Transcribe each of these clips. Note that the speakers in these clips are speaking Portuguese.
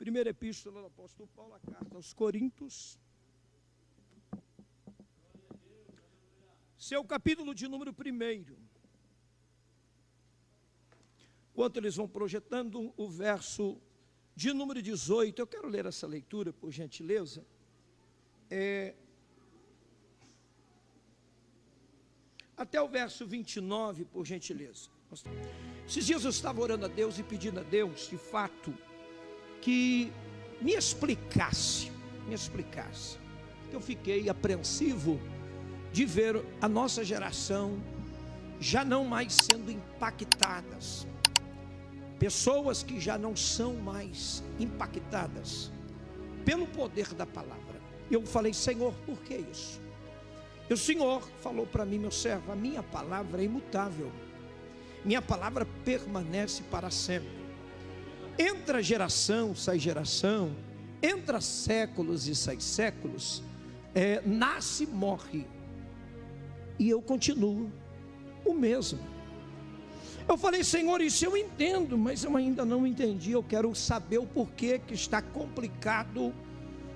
Primeira epístola do apóstolo Paulo, a carta aos Coríntios, seu capítulo de número 1. Enquanto eles vão projetando o verso de número 18, eu quero ler essa leitura, por gentileza. Até o verso 29, por gentileza. Esses dias eu estava orando a Deus e pedindo a Deus, de fato, que me explicasse. Eu fiquei apreensivo de ver a nossa geração já não mais sendo impactadas. Pessoas que já não são mais impactadas pelo poder da palavra. Eu falei, Senhor, por que isso? E o Senhor falou para mim, meu servo, a minha palavra é imutável. Minha palavra permanece para sempre. Entra geração, sai geração, entra séculos e sai séculos, nasce e morre, e eu continuo o mesmo. Eu falei, Senhor, isso eu entendo, mas eu ainda não entendi. Eu quero saber o porquê que está complicado,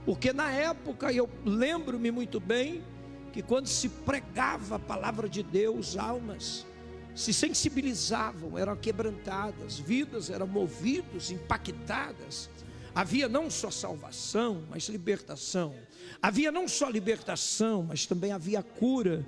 porque na época, eu lembro-me muito bem, que quando se pregava a palavra de Deus, almas se sensibilizavam, eram quebrantadas, vidas eram movidas, impactadas. Havia não só salvação, mas libertação. Havia não só libertação, mas também havia cura.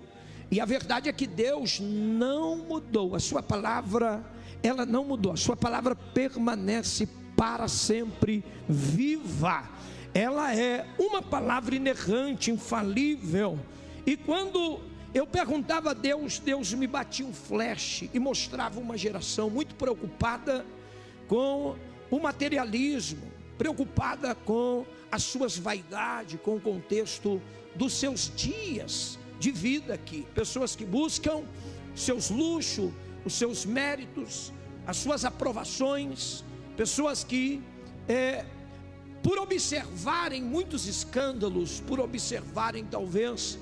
E a verdade é que Deus não mudou. A sua palavra, ela não mudou. A sua palavra permanece para sempre viva. Ela é uma palavra inerrante, infalível. E quando eu perguntava a Deus, Deus me batia um flash e mostrava uma geração muito preocupada com o materialismo, preocupada com as suas vaidades, com o contexto dos seus dias de vida aqui. Pessoas que buscam seus luxos, os seus méritos, as suas aprovações. Pessoas que, por observarem muitos escândalos, por observarem talvez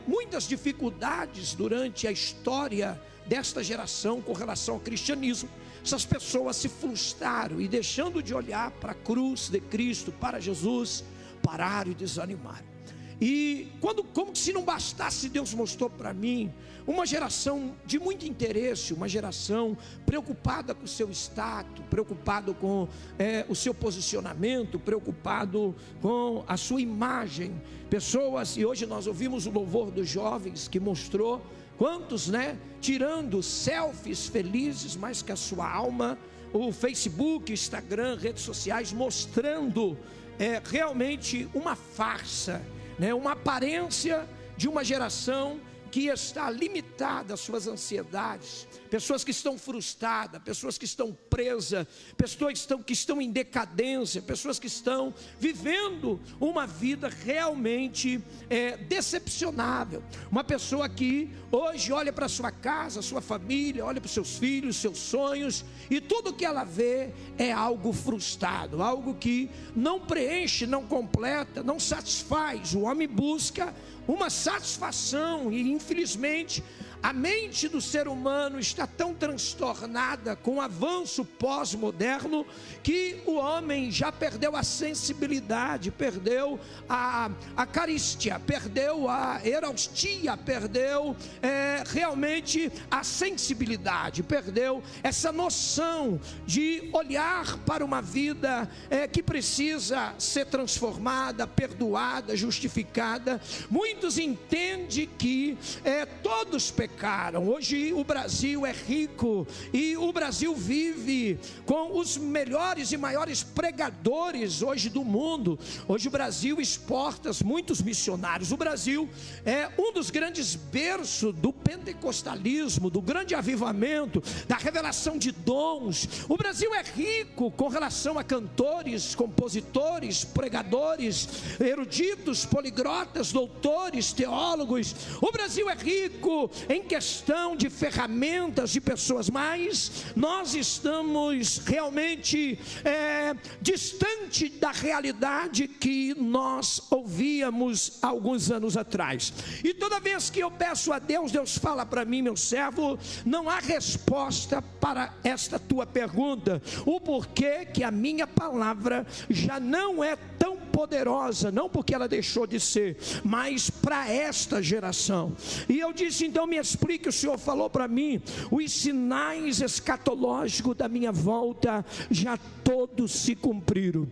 muitas dificuldades durante a história desta geração com relação ao cristianismo, essas pessoas se frustraram e, deixando de olhar para a cruz de Cristo, para Jesus, pararam e desanimaram. E como se não bastasse, Deus mostrou para mim uma geração de muito interesse, uma geração preocupada com o seu status, preocupado com o seu posicionamento, preocupado com a sua imagem. Pessoas, e hoje nós ouvimos o louvor dos jovens que mostrou quantos, tirando selfies felizes, mas que a sua alma, o Facebook, Instagram, redes sociais, mostrando realmente uma farsa, uma aparência de uma geração que está limitada às suas ansiedades, pessoas que estão frustradas, pessoas que estão presas, pessoas que estão em decadência, pessoas que estão vivendo uma vida realmente decepcionável. Uma pessoa que hoje olha para a sua casa, a sua família, olha para os seus filhos, seus sonhos, e tudo que ela vê é algo frustrado, algo que não preenche, não completa, não satisfaz. O homem busca uma satisfação e, infelizmente, a mente do ser humano está tão transtornada com o avanço pós-moderno que o homem já perdeu a sensibilidade, perdeu a carístia, perdeu a eraustia, perdeu realmente a sensibilidade, perdeu essa noção de olhar para uma vida que precisa ser transformada, perdoada, justificada. Muitos entendem que todos pecaram. Hoje o Brasil é rico e o Brasil vive com os melhores e maiores pregadores hoje do mundo. Hoje o Brasil exporta muitos missionários. O Brasil é um dos grandes berços do pentecostalismo, do grande avivamento, da revelação de dons. O Brasil é rico com relação a cantores, compositores, pregadores, eruditos, poliglotas, doutores, teólogos. O Brasil é rico em questão de ferramentas de pessoas, mas nós estamos realmente distante da realidade que nós ouvíamos há alguns anos atrás. E toda vez que eu peço a Deus, Deus fala para mim: meu servo, não há resposta para esta tua pergunta, o porquê que a minha palavra já não é tão poderosa, não porque ela deixou de ser, mas para esta geração. E eu disse: então me explique. O Senhor falou para mim: os sinais escatológicos da minha volta já todos se cumpriram.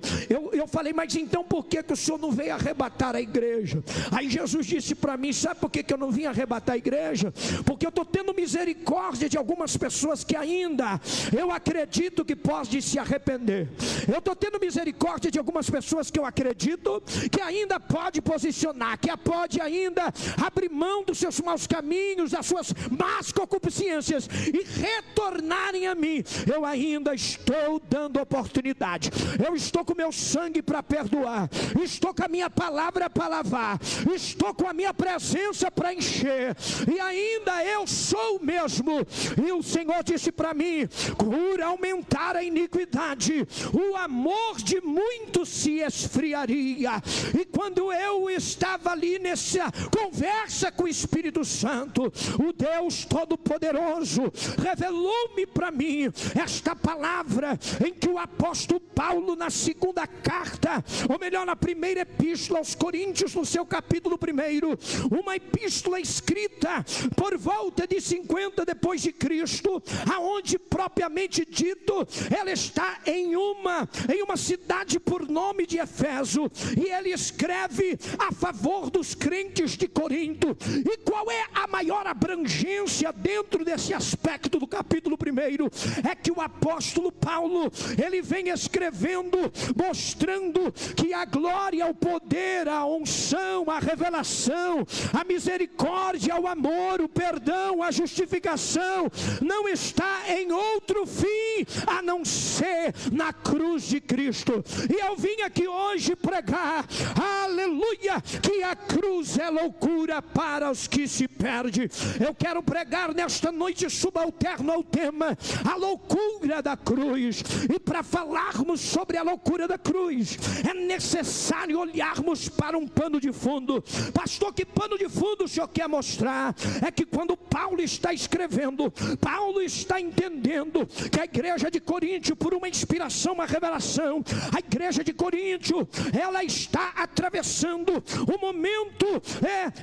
Eu falei: mas então por que o Senhor não veio arrebatar a igreja? Aí Jesus disse para mim: sabe por que eu não vim arrebatar a igreja? Porque eu estou tendo misericórdia de algumas pessoas que ainda eu acredito que podem se arrepender. Eu estou tendo misericórdia de algumas pessoas que eu acredito que ainda pode posicionar, que pode ainda abrir mão dos seus maus caminhos, das suas más concupiscências e retornarem a mim. Eu ainda estou dando oportunidade. Eu estou com meu sangue para perdoar, estou com a minha palavra para lavar, estou com a minha presença para encher, e ainda eu sou o mesmo. E o Senhor disse para mim: por aumentar a iniquidade, o amor de muitos se esfriaria. E quando eu estava ali nessa conversa com o Espírito Santo, o Deus Todo-Poderoso revelou-me para mim esta palavra em que o apóstolo Paulo, na segunda carta, ou melhor, na primeira epístola aos Coríntios, no seu capítulo 1, uma epístola escrita por volta de 50 depois de Cristo, aonde propriamente dito ela está em uma cidade por nome de Efeso, e ele escreve a favor dos crentes de Corinto. E qual é a maior abrangência dentro desse aspecto do capítulo 1? É que o apóstolo Paulo, ele vem escrevendo, mostrando que a glória, o poder, a unção, a revelação, a misericórdia, o amor, o perdão, a justificação não está em outro fim a não ser na cruz de Cristo. E eu vim aqui hoje pregar, aleluia, que a cruz é loucura para os que se perdem. Eu quero pregar nesta noite subalterno ao tema a loucura da cruz. E para falarmos sobre a loucura da cruz, é necessário olharmos para um pano de fundo. Pastor, que pano de fundo o senhor quer mostrar? É que quando Paulo está escrevendo, Paulo está entendendo que a igreja de Coríntio, por uma inspiração, uma revelação, a igreja de Coríntio, ela está atravessando um momento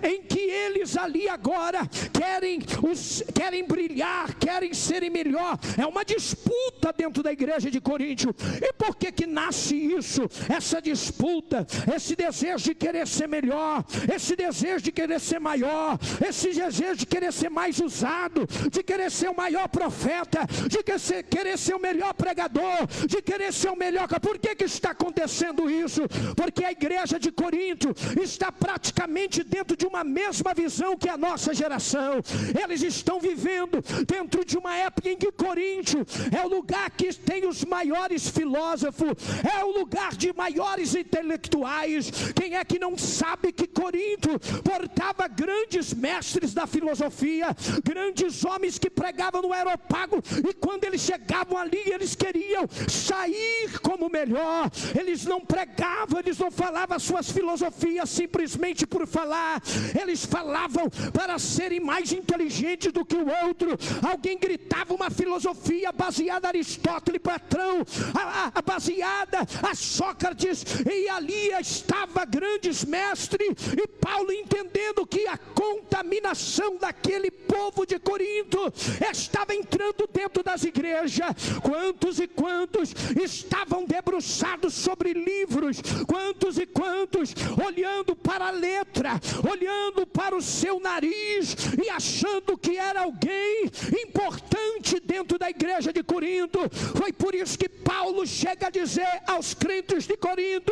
em que eles ali agora querem brilhar, querem serem melhor. É uma disputa dentro da igreja de Coríntio. E por que nasce isso? Essa disputa, esse desejo de querer ser melhor, esse desejo de querer ser maior, esse desejo de querer ser mais usado, de querer ser o maior profeta, de querer ser o melhor pregador, de querer ser o melhor. Por que está acontecendo isso? Porque a igreja de Coríntio está praticamente dentro de uma mesma visão que a nossa geração. Eles estão vivendo dentro de uma época em que Coríntio é o lugar que tem os maiores filósofos, é o lugar de maiores intelectuais. Quem é que não sabe que Coríntio portava grandes mestres da filosofia, grandes homens que pregavam no Areópago, e quando eles chegavam ali, eles queriam sair como melhor. Eles não pregavam, eles não falavam as suas filosofias simplesmente por falar, eles falavam para serem mais inteligentes do que o outro. Alguém gritava uma filosofia baseada em Aristóteles e Platão, baseada a Sócrates, e ali estava grandes mestres. E Paulo, entendendo que a contaminação daquele povo de Corinto estava entrando dentro das igrejas, quantos e quantos estavam debruçados sobre livros, quantos e quantos olhando para a letra, olhando para o seu nariz e achando que era alguém importante dentro da igreja de Corinto. Foi por isso que Paulo chega a dizer aos crentes de Corinto: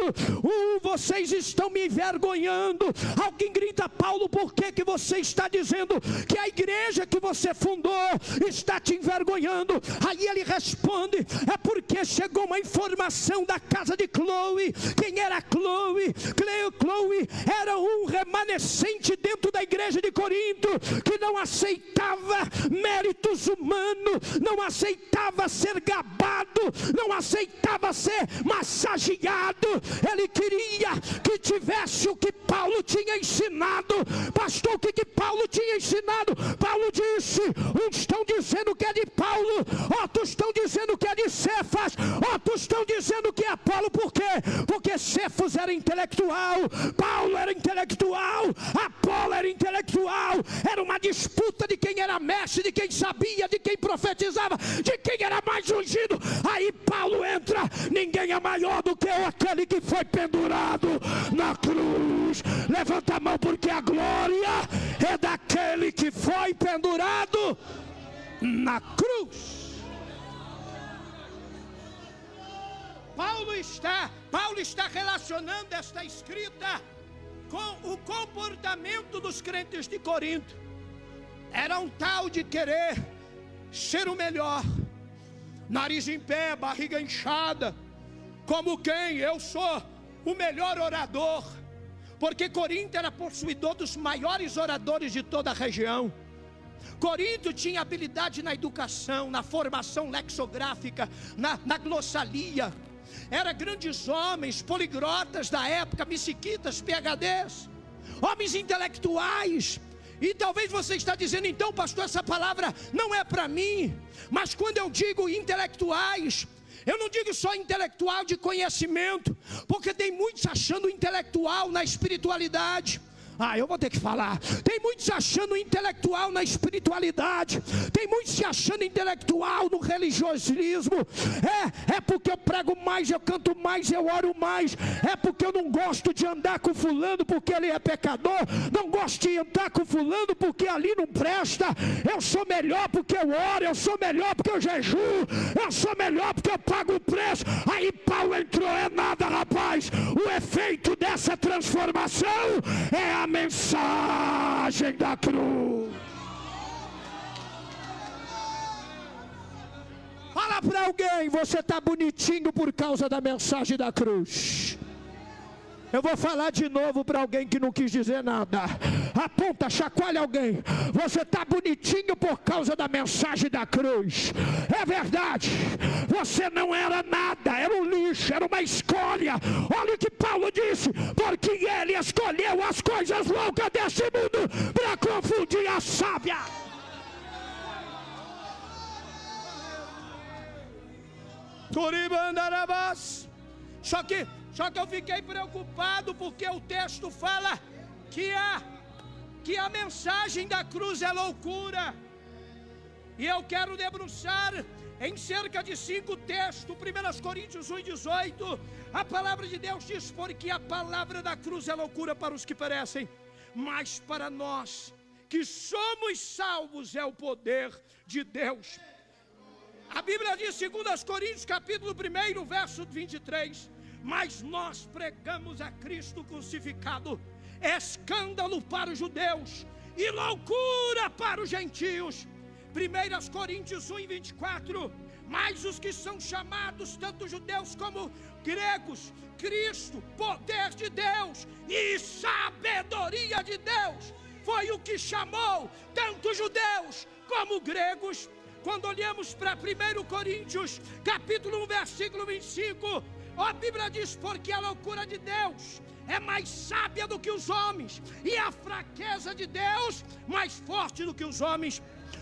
vocês estão me envergonhando. Alguém grita: Paulo, por que você está dizendo que a igreja que você fundou está te envergonhando? Aí ele responde: é porque chegou uma informação da casa de Chloe, que Quem era Chloe? Chloe era um remanescente dentro da igreja de Corinto, que não aceitava méritos humanos, não aceitava ser gabado, não aceitava ser massageado. Ele queria que tivesse o que Paulo tinha ensinado. Pastor, o que Paulo tinha ensinado? Paulo disse: uns estão dizendo que é de Paulo, outros estão dizendo que é de Cefas, outros estão dizendo que é Apolo. Por quê? Porque Cefas era intelectual, Paulo era intelectual, Apolo era intelectual. Era uma disputa de quem era mestre, de quem sabia, de quem profetizava, de quem era mais ungido. Aí Paulo entra: ninguém é maior do que aquele que foi pendurado na cruz. Levanta a mão, porque a glória é daquele que foi pendurado na cruz. Paulo está relacionando esta escrita com o comportamento dos crentes de Corinto. Era um tal de querer ser o melhor, nariz em pé, barriga inchada, como quem? Eu sou o melhor orador, porque Corinto era possuidor dos maiores oradores de toda a região. Corinto tinha habilidade na educação, na formação lexográfica, na glossalia. Eram grandes homens, poliglotas da época, psiquitas, PhDs, homens intelectuais. E talvez você está dizendo: então, pastor, essa palavra não é para mim. Mas quando eu digo intelectuais, eu não digo só intelectual de conhecimento, porque tem muitos achando intelectual na espiritualidade. Eu vou ter que falar. Tem muitos achando intelectual na espiritualidade, tem muitos se achando intelectual no religiosismo. É porque eu prego mais, eu canto mais, eu oro mais. É porque eu não gosto de andar com fulano porque ele é pecador, não gosto de andar com fulano porque ali não presta. Eu sou melhor porque eu oro, eu sou melhor porque eu jejuo, eu sou melhor porque eu pago o preço. Aí Paulo entrou: é nada, rapaz. O efeito dessa transformação é a mensagem da cruz. Fala para alguém: você está bonitinho por causa da mensagem da cruz. Eu vou falar de novo para alguém que não quis dizer nada. Aponta, chacoalha alguém: você está bonitinho por causa da mensagem da cruz. É verdade, você não era nada, era um lixo, era uma escolha. Olha o que Paulo disse: porque ele escolheu as coisas loucas desse mundo para confundir a sábia. Turibandarabás. Só que eu fiquei preocupado, porque o texto fala que a mensagem da cruz é loucura. E eu quero debruçar em cerca de 5 textos. 1 Coríntios 1:18, a palavra de Deus diz: porque a palavra da cruz é loucura para os que perecem, mas para nós que somos salvos é o poder de Deus. A Bíblia diz, 2 Coríntios capítulo 1, verso 23: mas nós pregamos a Cristo crucificado, escândalo para os judeus e loucura para os gentios. 1 Coríntios 1:24, mas os que são chamados, tanto judeus como gregos, Cristo, poder de Deus e sabedoria de Deus, foi o que chamou tanto judeus como gregos. Quando olhamos para 1 Coríntios capítulo 1, versículo 25, a Bíblia diz: porque a loucura de Deus é mais sábia do que os homens, e a fraqueza de Deus mais forte do que os homens.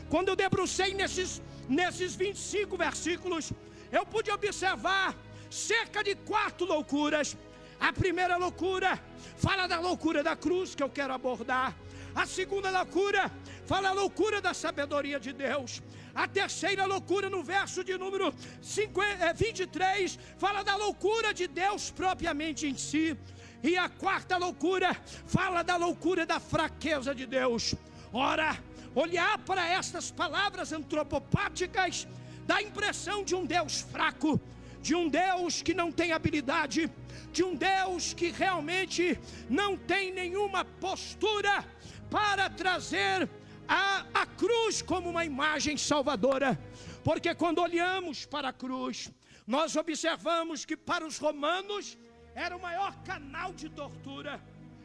Quando eu debrucei nesses 25 versículos, eu pude observar cerca de 4 loucuras. A primeira loucura fala da loucura da cruz, que eu quero abordar. A segunda loucura fala a loucura da sabedoria de Deus. A terceira loucura, no verso de número 23, fala da loucura de Deus propriamente em si. E a quarta loucura fala da loucura da fraqueza de Deus. Ora, olhar para estas palavras antropopáticas dá a impressão de um Deus fraco, de um Deus que não tem habilidade, de um Deus que realmente não tem nenhuma postura para trazer a cruz como uma imagem salvadora. Porque quando olhamos para a cruz, nós observamos que para os romanos era o maior canal de tortura.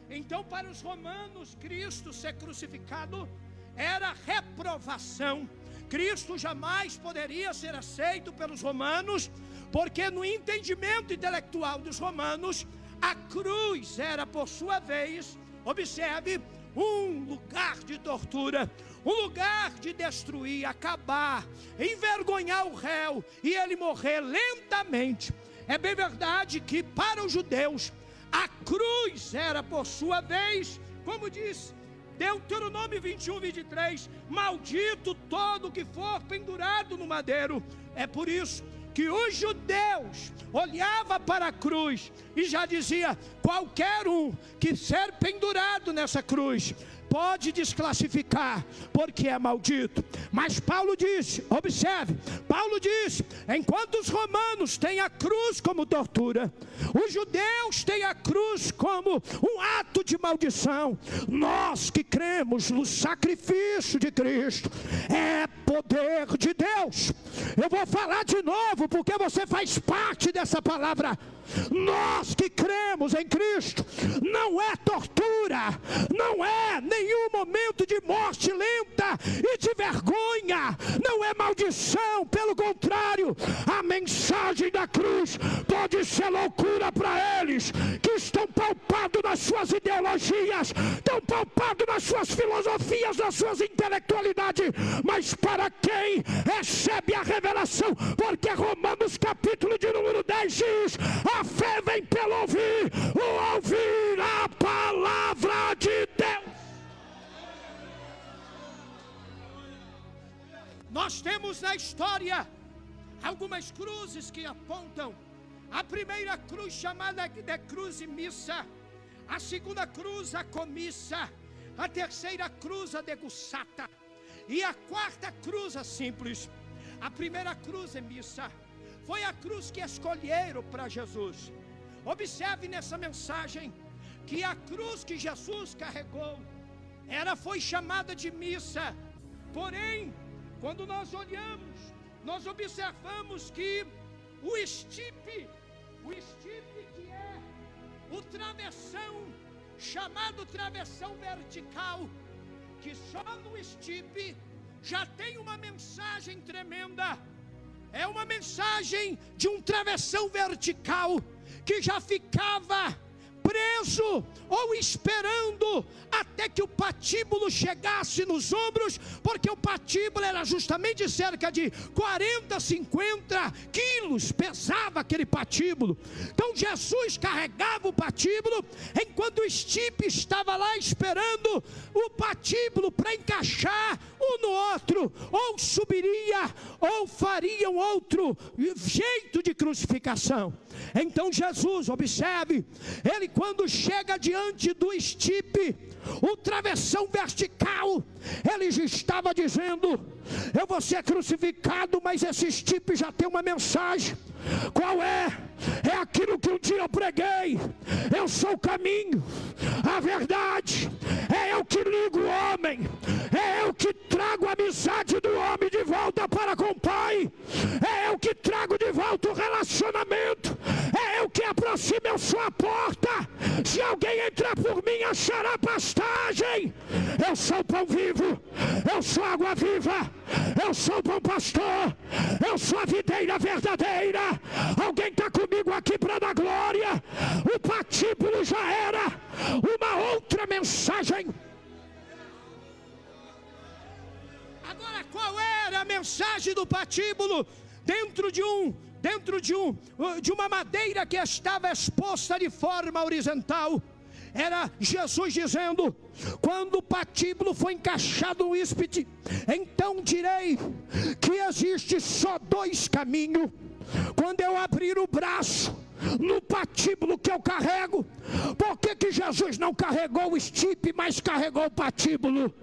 Então, para os romanos, Cristo ser crucificado era reprovação. Cristo jamais poderia ser aceito pelos romanos, porque no entendimento intelectual dos romanos, a cruz era, por sua vez, observe, um lugar de tortura, um lugar de destruir, acabar, envergonhar o réu e ele morrer lentamente. É bem verdade que para os judeus a cruz era, por sua vez, como diz Deuteronômio 21, 23, maldito todo que for pendurado no madeiro. É por isso que os judeus olhavam para a cruz e já dizia: qualquer um que ser pendurado nessa cruz pode desclassificar, porque é maldito. Mas Paulo disse, observe, Paulo disse, enquanto os romanos têm a cruz como tortura, os judeus têm a cruz como um ato de maldição, nós que cremos no sacrifício de Cristo, é poder de Deus. Eu vou falar de novo, porque você faz parte dessa palavra. Nós que cremos em Cristo, não é tortura, não é nenhum momento de morte lenta e de vergonha, não é maldição, pelo contrário, a mensagem da cruz pode ser loucura para eles que estão paupados nas suas ideologias, estão paupados nas suas filosofias, nas suas intelectualidades, mas para quem recebe a revelação, porque Romanos capítulo de número 10 diz: a fé vem pelo ouvir, o ouvir a palavra de Deus. Nós temos na história algumas cruzes que apontam. A primeira cruz chamada de cruz missa, a segunda cruz a comissa, a terceira cruz a degussata e a quarta cruz a simples. A primeira cruz é missa. Foi a cruz que escolheram para Jesus. Observe nessa mensagem que a cruz que Jesus carregou, foi chamada de missa. Porém, quando nós olhamos, nós observamos que o estipe que é o travessão, chamado travessão vertical, que só no estipe já tem uma mensagem tremenda. É uma mensagem de um travessão vertical que já ficava preso ou esperando até que o patíbulo chegasse nos ombros, porque o patíbulo era justamente cerca de 40, 50 quilos, pesava aquele patíbulo. Então Jesus carregava o patíbulo, enquanto o estipe estava lá esperando o patíbulo para encaixar um no outro, ou subiria, ou faria um outro jeito de crucificação. Então Jesus, observe, ele quando chega diante do estipe, o travessão vertical, ele já estava dizendo: eu vou ser crucificado, mas esse estipe já tem uma mensagem. Qual é? É aquilo que um dia eu preguei: eu sou o caminho, a verdade, é eu que ligo o homem, é eu que trago a amizade do homem de volta para com o Pai, é eu que trago de volta o relacionamento, é eu que aproximo, eu sou a porta. Se alguém entrar por mim, achará pastagem. Eu sou o pão vivo, eu sou a água viva, eu sou o bom pastor, eu sou a videira verdadeira. Alguém está comigo aqui para dar glória? O patíbulo já era uma outra mensagem. Agora, qual era a mensagem do patíbulo? Dentro de uma madeira que estava exposta de forma horizontal, era Jesus dizendo: quando o patíbulo foi encaixado no íspide, então direi que existe só dois caminhos. Quando eu abrir o braço no patíbulo que eu carrego, por que Jesus não carregou o estipe, mas carregou o patíbulo?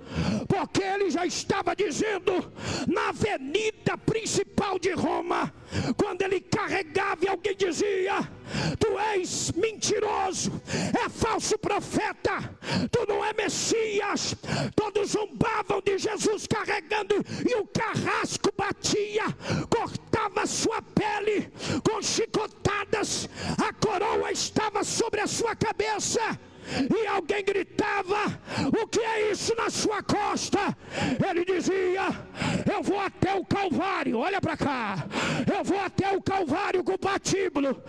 Porque ele já estava dizendo na avenida principal de Roma, quando ele carregava e alguém dizia: tu és mentiroso, é falso profeta, tu não é Messias. Todos zombavam de Jesus carregando, e o carrasco batia, cortava sua pele com chicotadas, a coroa estava sobre a sua cabeça. E alguém gritava: o que é isso na sua costa? Ele dizia: eu vou até o Calvário, olha para cá, eu vou até o Calvário com o patíbulo,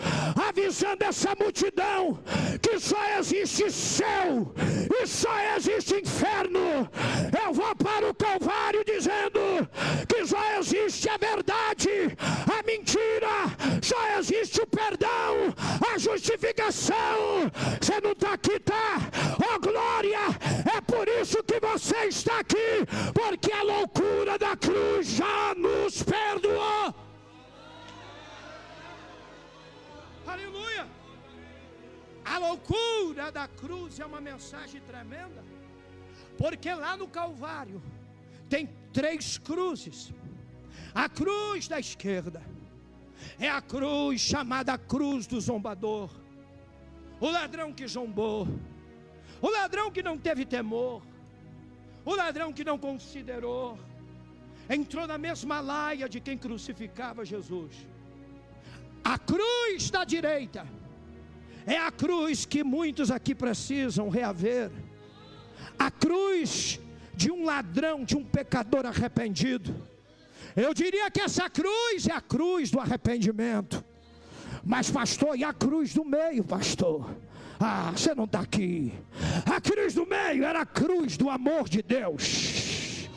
avisando essa multidão que só existe céu e só existe inferno. Eu vou para o Calvário dizendo que só existe a verdade, a mentira, só existe o perdão, a justificação. Você não está aqui, tá? Oh glória, é por isso que você está aqui, porque a loucura da cruz já nos perdoou. Aleluia. A loucura da cruz é uma mensagem tremenda, porque lá no Calvário tem 3 cruzes. A cruz da esquerda é a cruz chamada cruz do zombador, o ladrão que zombou, o ladrão que não teve temor, o ladrão que não considerou, entrou na mesma laia de quem crucificava Jesus. A cruz da direita é a cruz que muitos aqui precisam reaver, a cruz de um ladrão, de um pecador arrependido. Eu diria que essa cruz é a cruz do arrependimento. Mas pastor, e a cruz do meio, pastor? Ah, você não está aqui. A cruz do meio era a cruz do amor de Deus.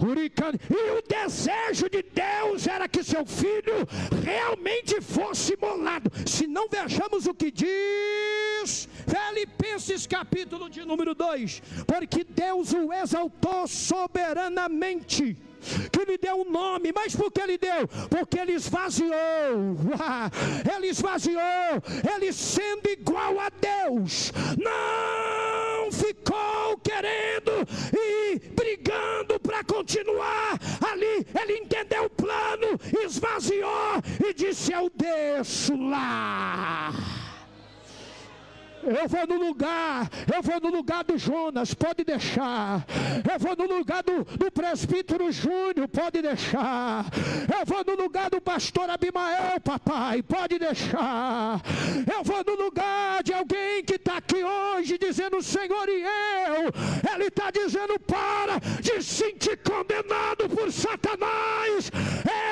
E o desejo de Deus era que seu filho realmente fosse imolado. Se não, vejamos o que diz Filipenses capítulo de número 2. Porque Deus o exaltou soberanamente, que lhe deu um nome. Mas por que ele deu? Porque ele esvaziou, ele sendo igual a Deus, não ficou querendo e brigando para continuar ali. Ele entendeu o plano, esvaziou e disse: eu desço lá. Eu vou no lugar do Jonas, pode deixar. Eu vou no lugar do presbítero Júnior, pode deixar. Eu vou no lugar do pastor Abimael, papai, pode deixar. Eu vou no lugar de alguém que está aqui hoje dizendo: Senhor, e eu? Ele está dizendo: para de se sentir condenado por Satanás.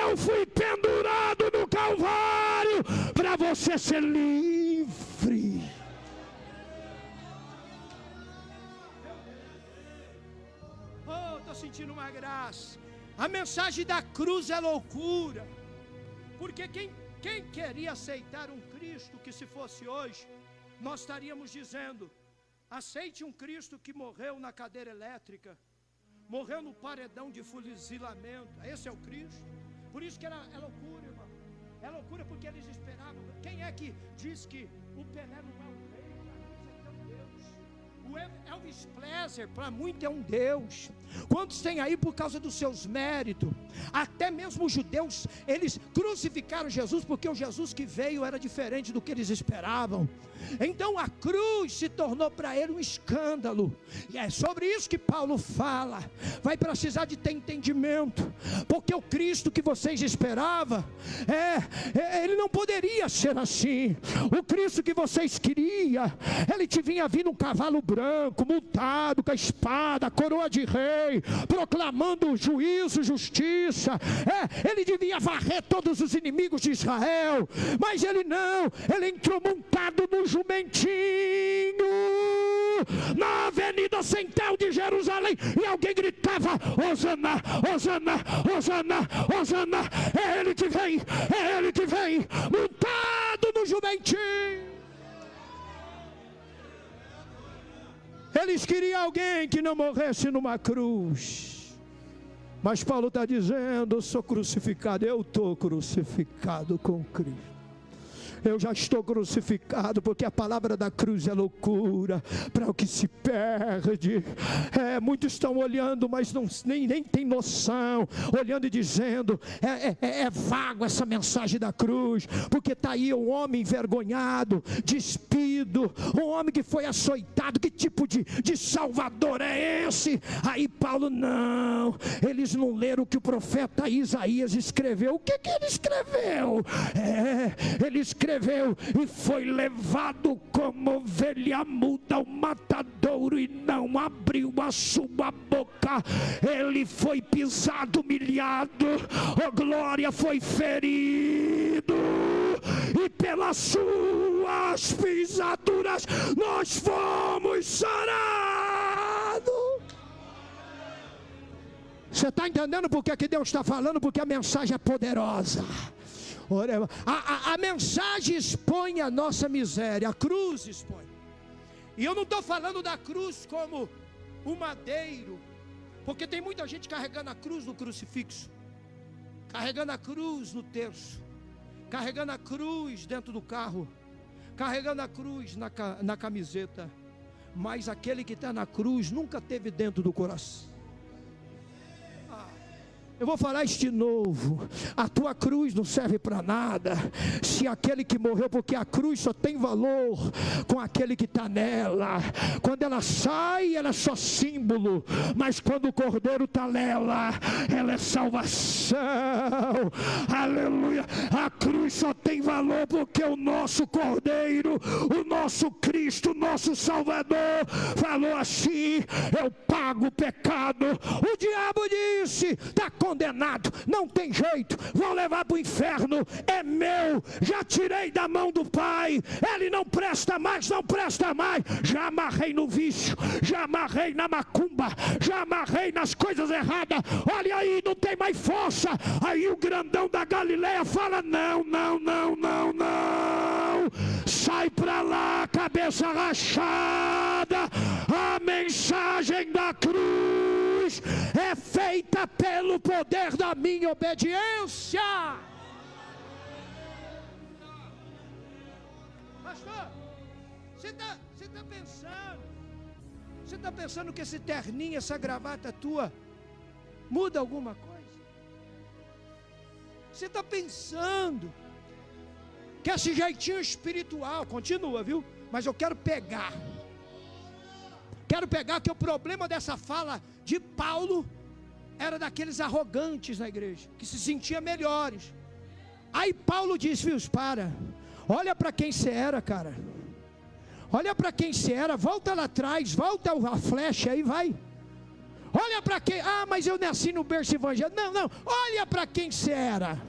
Eu fui pendurado no Calvário para você ser livre. Estou sentindo uma graça. A mensagem da cruz é loucura, porque quem queria aceitar um Cristo que, se fosse hoje, nós estaríamos dizendo: aceite um Cristo que morreu na cadeira elétrica, morreu no paredão de fuzilamento. Esse é o Cristo. Por isso que é loucura, irmão. É loucura porque eles esperavam. Quem é que diz que o Pelé não é um rei? Para muitos é um Deus. O Elvis Presley, para muitos, é um Deus. Quantos tem aí por causa dos seus méritos? Até mesmo os judeus, eles crucificaram Jesus porque o Jesus que veio era diferente do que eles esperavam. Então a cruz se tornou para ele um escândalo. E é sobre isso que Paulo fala. Vai precisar de ter entendimento, porque o Cristo que vocês esperavam, ele não poderia ser assim. O Cristo que vocês queriam, ele te vinha vindo um cavalo branco, montado com a espada, a coroa de rei, proclamando juízo, justiça. Ele devia varrer todos os inimigos de Israel, mas ele não. Ele entrou montado no jumentinho na avenida central de Jerusalém, e alguém gritava: Hosana, Hosana, Hosana, Hosana. É ele que vem, montado no jumentinho. Eles queriam alguém que não morresse numa cruz. Mas Paulo está dizendo: eu sou crucificado, eu estou crucificado com Cristo. Eu já estou crucificado, porque a palavra da cruz é loucura para o que se perde. Muitos estão olhando, mas nem tem noção, olhando e dizendo: é vago essa mensagem da cruz, porque está aí um homem envergonhado, despido, um homem que foi açoitado. Que tipo de salvador é esse? Aí Paulo: não, eles não leram o que o profeta Isaías escreveu. O que ele escreveu? Ele escreveu escreveu: e foi levado como ovelha muda ao matadouro, e não abriu a sua boca. Ele foi pisado, humilhado, oh glória, foi ferido, e pelas suas pisaduras nós fomos sarados. Você está entendendo por que Deus está falando? Porque a mensagem é poderosa. A mensagem expõe a nossa miséria, a cruz expõe. E eu não estou falando da cruz como um madeiro, porque tem muita gente carregando a cruz no crucifixo, carregando a cruz no terço, carregando a cruz dentro do carro, carregando a cruz na camiseta. Mas aquele que está na cruz nunca teve dentro do coração. Eu vou falar isso de novo: a tua cruz não serve para nada se aquele que morreu, porque a cruz só tem valor com aquele que está nela. Quando ela sai, ela é só símbolo, mas quando o Cordeiro está nela, ela é salvação. Aleluia. A cruz só tem valor porque o nosso Cordeiro, o nosso Cristo, o nosso Salvador falou assim: eu pago o pecado. O diabo disse: está condenado, não tem jeito, vão levar para o inferno, é meu, já tirei da mão do Pai, ele não presta mais, não presta mais. Já amarrei no vício, já amarrei na macumba, já amarrei nas coisas erradas, olha aí, não tem mais força. Aí o grandão da Galileia fala: não, não, não, não, não, sai para lá, cabeça rachada. A mensagem da cruz é feita pelo poder da minha obediência. Pastor, você está pensando que esse terninho, essa gravata tua muda alguma coisa? Você está pensando que esse jeitinho espiritual continua, viu? Mas eu quero pegar que o problema dessa fala de Paulo era daqueles arrogantes na igreja, que se sentiam melhores. Aí Paulo diz: filhos, olha para quem você era, cara, olha para quem você era, volta lá atrás, volta a flecha aí, vai, olha para quem, mas eu nasci no berço evangélico, não, olha para quem você era.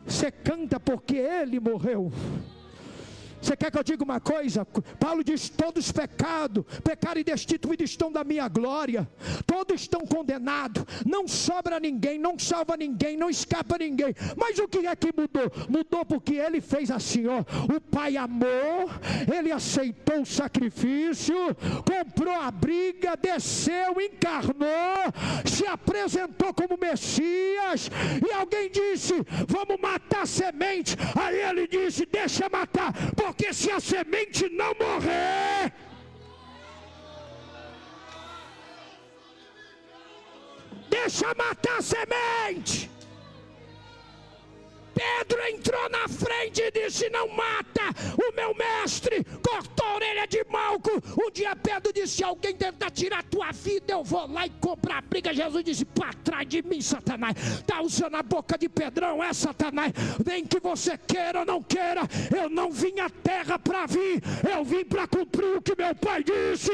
Você canta porque ele morreu. Você quer que eu diga uma coisa? Paulo diz: todos pecaram e destituídos estão da minha glória. Todos estão condenados. Não sobra ninguém, não salva ninguém, não escapa ninguém. Mas o que é que mudou? Mudou porque ele fez assim, ó. O Pai amou, ele aceitou o sacrifício, comprou a briga, desceu, encarnou, se apresentou como Messias. E alguém disse: vamos matar a semente. Aí ele disse: deixa matar, porque se a semente não morrer, deixa matar a semente. Pedro entrou na frente e disse: não mata, o meu mestre cortou a orelha de Malco. Um dia Pedro disse: se alguém tentar tirar a tua vida, eu vou lá e comprar a briga. Jesus disse: para trás de mim, Satanás. Está usando a boca de Pedrão, é Satanás. Nem que você queira ou não queira, eu não vim à terra para vir, eu vim para cumprir o que meu pai disse.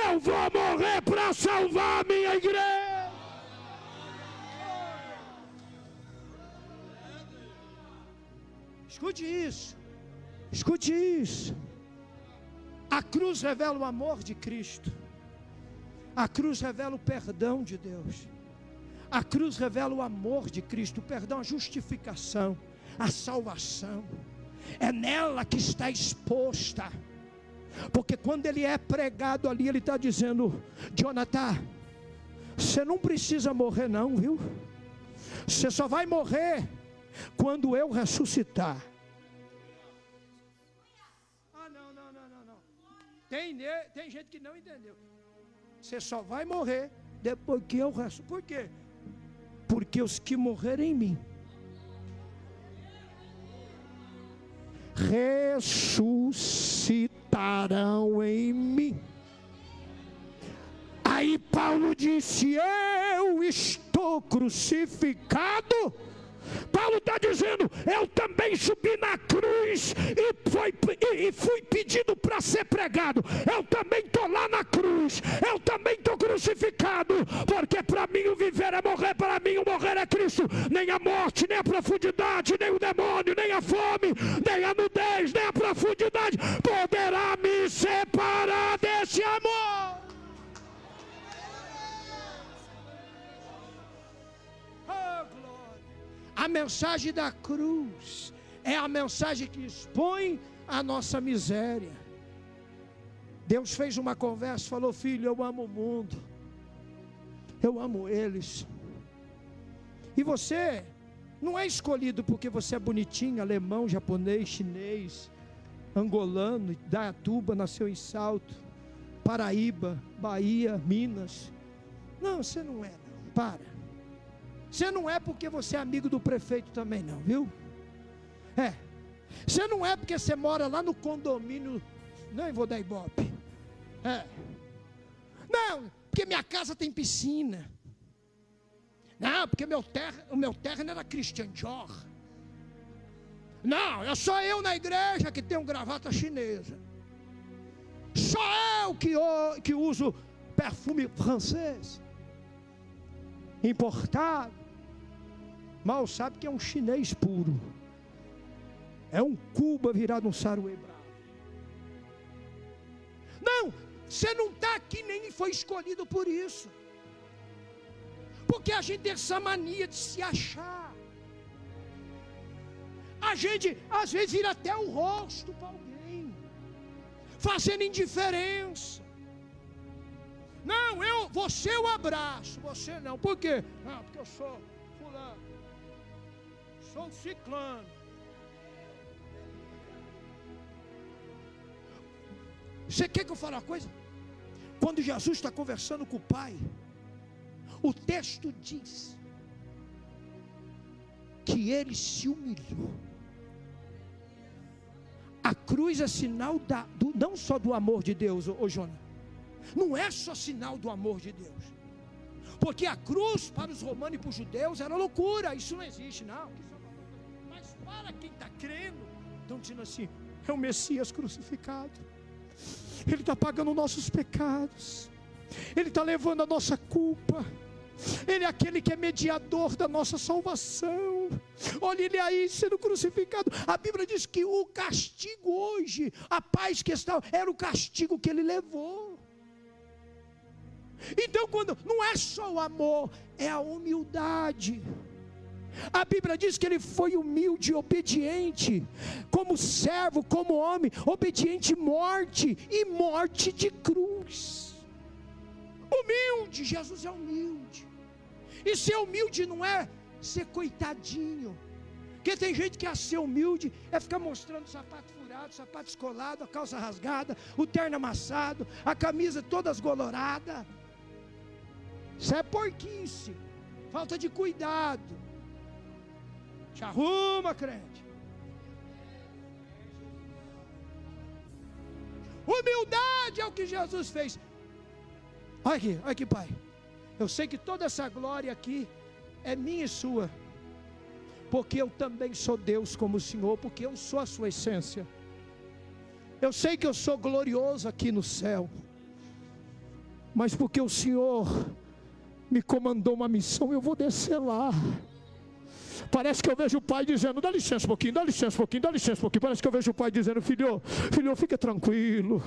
Eu vou morrer para salvar a minha igreja. Escute isso. A cruz revela o amor de Cristo. A cruz revela o perdão de Deus. A cruz revela o amor de Cristo, o perdão, a justificação, a salvação. É nela que está exposta. Porque quando ele é pregado ali, ele está dizendo: Jonathan, você não precisa morrer não, viu? Você só vai morrer quando eu ressuscitar. Tem gente que não entendeu. Você só vai morrer depois que eu ressuscitar. Por quê? Porque os que morrerem em mim ressuscitarão em mim. Aí Paulo disse: eu estou crucificado Paulo está dizendo, eu também subi na cruz e fui pedido para ser pregado. Eu também estou lá na cruz, eu também estou crucificado, porque para mim o viver é morrer, para mim o morrer é Cristo. Nem a morte, nem a profundidade, nem o demônio, nem a fome, nem a nudez, nem a profundidade poderá me separar desse amor. A mensagem da cruz é a mensagem que expõe a nossa miséria. Deus fez uma conversa, falou: filho, eu amo o mundo, eu amo eles. E você não é escolhido porque você é bonitinho, alemão, japonês, chinês, angolano, Dayatuba, nasceu em Salto, Paraíba, Bahia, Minas. Não, você não é, não. Para. Você não é porque você é amigo do prefeito também não, viu? Você não é porque você mora lá no condomínio, não vou dar ibope. Não, porque minha casa tem piscina. Não, porque o meu terreno era Christian Dior. Não, é só eu na igreja que tenho gravata chinesa. Só eu que uso perfume francês, importado. Mal sabe que é um chinês puro. É um Cuba virado um saruê bravo. Não, você não está aqui nem foi escolhido por isso. Porque a gente tem essa mania de se achar. A gente às vezes vira até o rosto para alguém, fazendo indiferença. Não, você eu abraço, você não. Por quê? Não, porque eu sou fulano, sou ciclano. Você quer que eu fale uma coisa? Quando Jesus está conversando com o Pai, o texto diz que ele se humilhou. A cruz é sinal não só do amor de Deus, ô Jonas. Não é só sinal do amor de Deus. Porque a cruz para os romanos e para os judeus era loucura. Isso não existe, não. Mas para quem está crendo, estão dizendo assim: é o Messias crucificado. Ele está pagando nossos pecados. Ele está levando a nossa culpa. Ele é aquele que é mediador da nossa salvação. Olha ele aí sendo crucificado. A Bíblia diz que o castigo hoje, a paz que está, era o castigo que ele levou. Então quando não é só o amor, é a humildade. A Bíblia diz que ele foi humilde e obediente, como servo, como homem, obediente morte, e morte de cruz. Humilde, Jesus é humilde. E ser humilde não é ser coitadinho. Porque tem gente que ser humilde é ficar mostrando sapato furado, sapato descolado, a calça rasgada, o terno amassado, a camisa toda esgolorada. Isso é porquice, falta de cuidado. Te arruma, crente. Humildade é o que Jesus fez. Olha aqui, Pai. Eu sei que toda essa glória aqui é minha e sua, porque eu também sou Deus como o Senhor, porque eu sou a sua essência. Eu sei que eu sou glorioso aqui no céu, mas porque o Senhor me comandou uma missão, eu vou descer lá. Parece que eu vejo o pai dizendo: dá licença um pouquinho, dá licença um pouquinho, dá licença um pouquinho. Parece que eu vejo o pai dizendo: filho, fica tranquilo,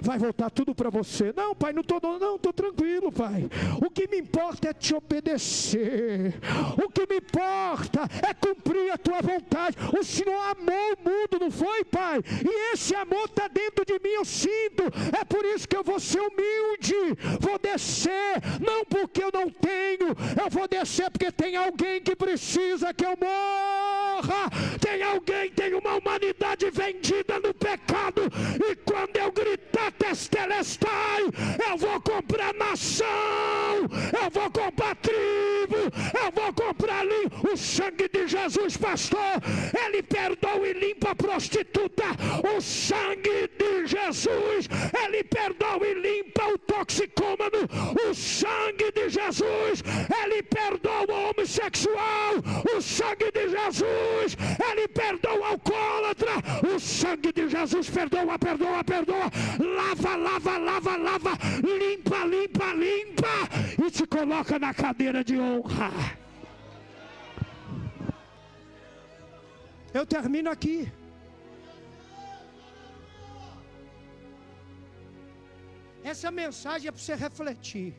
vai voltar tudo para você. Não, pai, não estou tranquilo, pai. O que me importa é te obedecer. O que me importa é cumprir a tua vontade. O Senhor amou o mundo, não foi, pai? E esse amor está dentro de mim, eu sinto. É por isso que eu vou ser humilde, vou descer, não porque eu não tenho, eu vou descer porque tem alguém que precisa que eu morra. Tem alguém, tem uma humanidade vendida no pecado, e quando eu gritar testelestai, eu vou comprar nação, eu vou comprar tribo, eu vou comprar o sangue de Jesus, pastor. Ele perdoa e limpa a prostituta. O sangue de Jesus, ele perdoa e limpa o toxicômano. O sangue de Jesus, ele perdoa o homossexual. homossexual, o sangue de Jesus, ele perdoa o alcoólatra, o sangue de Jesus perdoa, perdoa, perdoa, lava, lava, lava, lava, limpa, limpa, limpa, e te coloca na cadeira de honra. Eu termino aqui. Essa mensagem é para você refletir,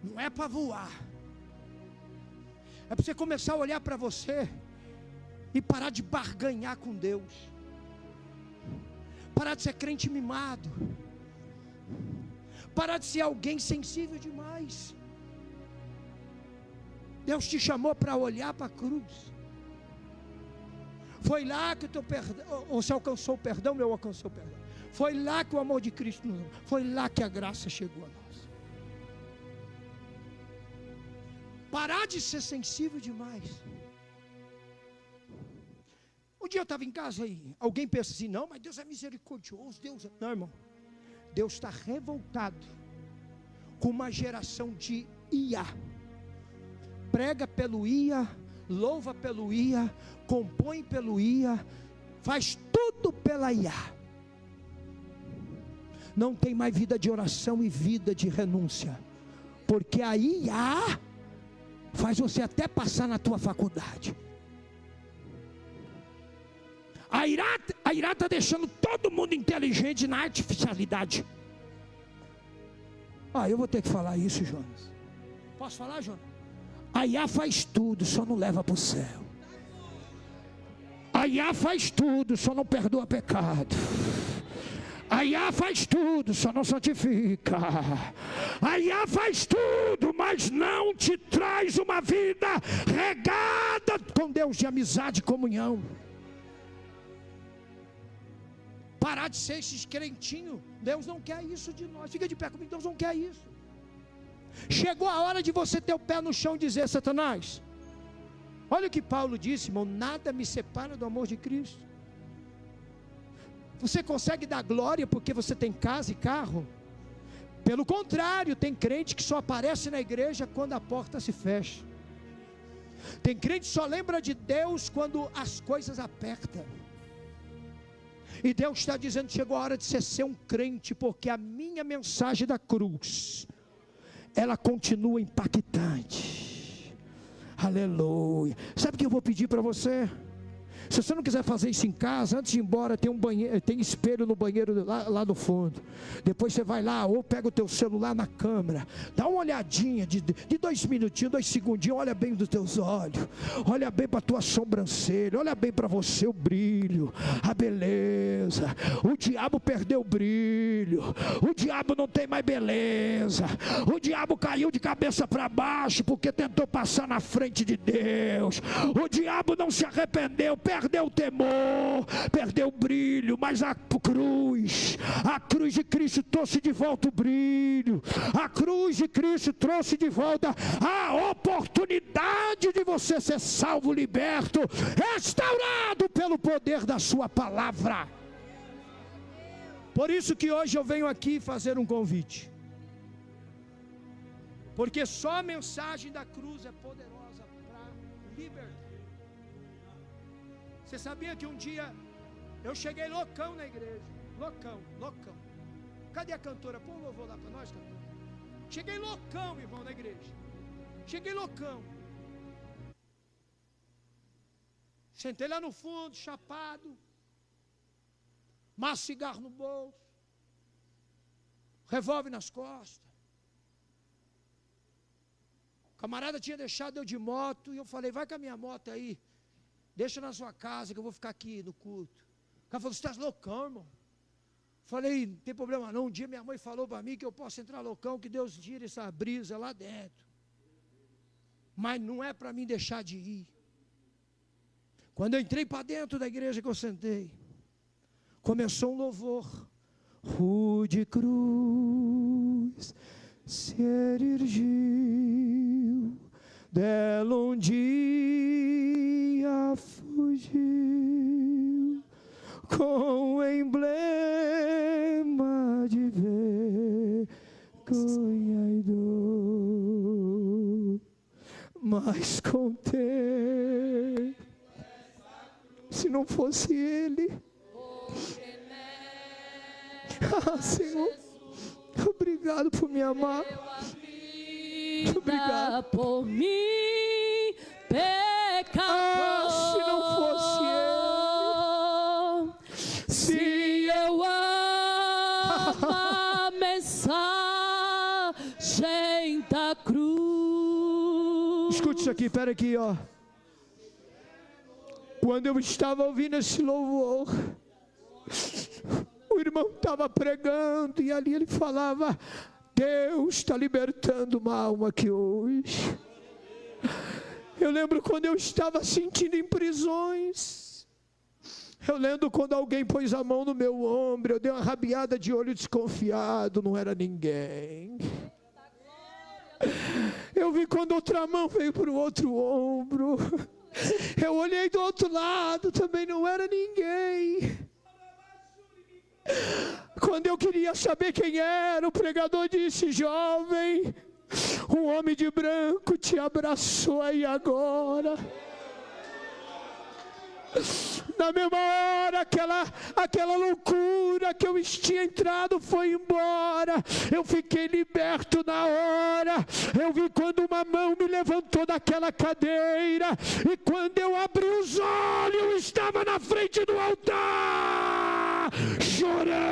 não é para voar, é para você começar a olhar para você e parar de barganhar com Deus, parar de ser crente mimado, parar de ser alguém sensível demais. Deus te chamou para olhar para a cruz. Foi lá que o teu perdão, você alcançou o perdão, eu alcancei o perdão. Foi lá que o amor de Cristo nos amou. Foi lá que a graça chegou a nós. Parar de ser sensível demais. Um dia eu estava em casa e alguém pensa assim, não, mas Deus é misericordioso, Deus é... Não, irmão, Deus está revoltado com uma geração de IA. Prega pelo IA, louva pelo IA, compõe pelo IA, faz tudo pela IA. Não tem mais vida de oração e vida de renúncia, porque a IA faz você até passar na tua faculdade. A IA está deixando todo mundo inteligente na artificialidade. Eu vou ter que falar isso, Jonas. Posso falar, Jonas? A IA faz tudo, só não leva para o céu. A IA faz tudo, só não perdoa pecado. A IA faz tudo, só não santifica. A IA faz tudo, mas não te traz uma vida regada com Deus de amizade e comunhão. Parar de ser esses crentinhos. Deus não quer isso de nós. Fica de pé comigo, Deus não quer isso. Chegou a hora de você ter o pé no chão e dizer, Satanás, olha o que Paulo disse, irmão, nada me separa do amor de Cristo. Você consegue dar glória porque você tem casa e carro? Pelo contrário, tem crente que só aparece na igreja quando a porta se fecha. Tem crente que só lembra de Deus quando as coisas apertam. E Deus está dizendo, chegou a hora de você ser um crente, porque a minha mensagem da cruz, ela continua impactante. Aleluia. Sabe o que eu vou pedir para você? Se você não quiser fazer isso em casa, antes de ir embora, tem um banheiro, tem espelho no banheiro lá no fundo. Depois você vai lá, ou pega o teu celular na câmera, dá uma olhadinha de 2 minutinhos, 2 segundinhos, olha bem dos teus olhos, olha bem para a tua sobrancelha, olha bem para você o brilho, a beleza. O diabo perdeu o brilho, o diabo não tem mais beleza, o diabo caiu de cabeça para baixo, porque tentou passar na frente de Deus. O diabo não se arrependeu, perdeu o temor, perdeu o brilho, mas a cruz de Cristo trouxe de volta o brilho, a cruz de Cristo trouxe de volta a oportunidade de você ser salvo, liberto, restaurado pelo poder da sua palavra. Por isso que hoje eu venho aqui fazer um convite, porque só a mensagem da cruz é poderosa para libertar. Você sabia que um dia eu cheguei loucão na igreja? Loucão. Cadê a cantora? Põe um louvor lá para nós, cantora. Cheguei loucão, irmão, na igreja. Cheguei loucão. Sentei lá no fundo, chapado. Maço de cigarro no bolso. Revólver nas costas. O camarada tinha deixado eu de moto e eu falei, vai com a minha moto aí. Deixa na sua casa que eu vou ficar aqui no culto. O cara falou, você está loucão, irmão? Falei, não tem problema não. Um dia minha mãe falou para mim que eu posso entrar loucão, que Deus tire essa brisa lá dentro. Mas não é para mim deixar de ir. Quando eu entrei para dentro da igreja que eu sentei, começou um louvor. Rude cruz se erigiu, dela um dia fugiu, com o emblema de vergonha e dor, mas contém. Se não fosse Ele, Senhor, obrigado por me amar. Obrigado por mim, pecador. Se não fosse Ele, se eu amo a mensagem da cruz. Escute isso aqui, pera aqui, ó. Quando eu estava ouvindo esse louvor, o irmão estava pregando e ali ele falava: Deus está libertando uma alma aqui hoje. Eu lembro quando eu estava sentindo em prisões. Eu lembro quando alguém pôs a mão no meu ombro, eu dei uma rabiada de olho desconfiado, não era ninguém. Eu vi quando outra mão veio para o outro ombro. Eu olhei do outro lado, também não era ninguém. Quando eu queria saber quem era, o pregador disse: jovem, um homem de branco te abraçou aí agora. Na mesma hora, aquela loucura que eu tinha entrado foi embora. Eu fiquei liberto na hora. Eu vi quando uma mão me levantou daquela cadeira. E quando eu abri os olhos, eu estava na frente do altar, chorando.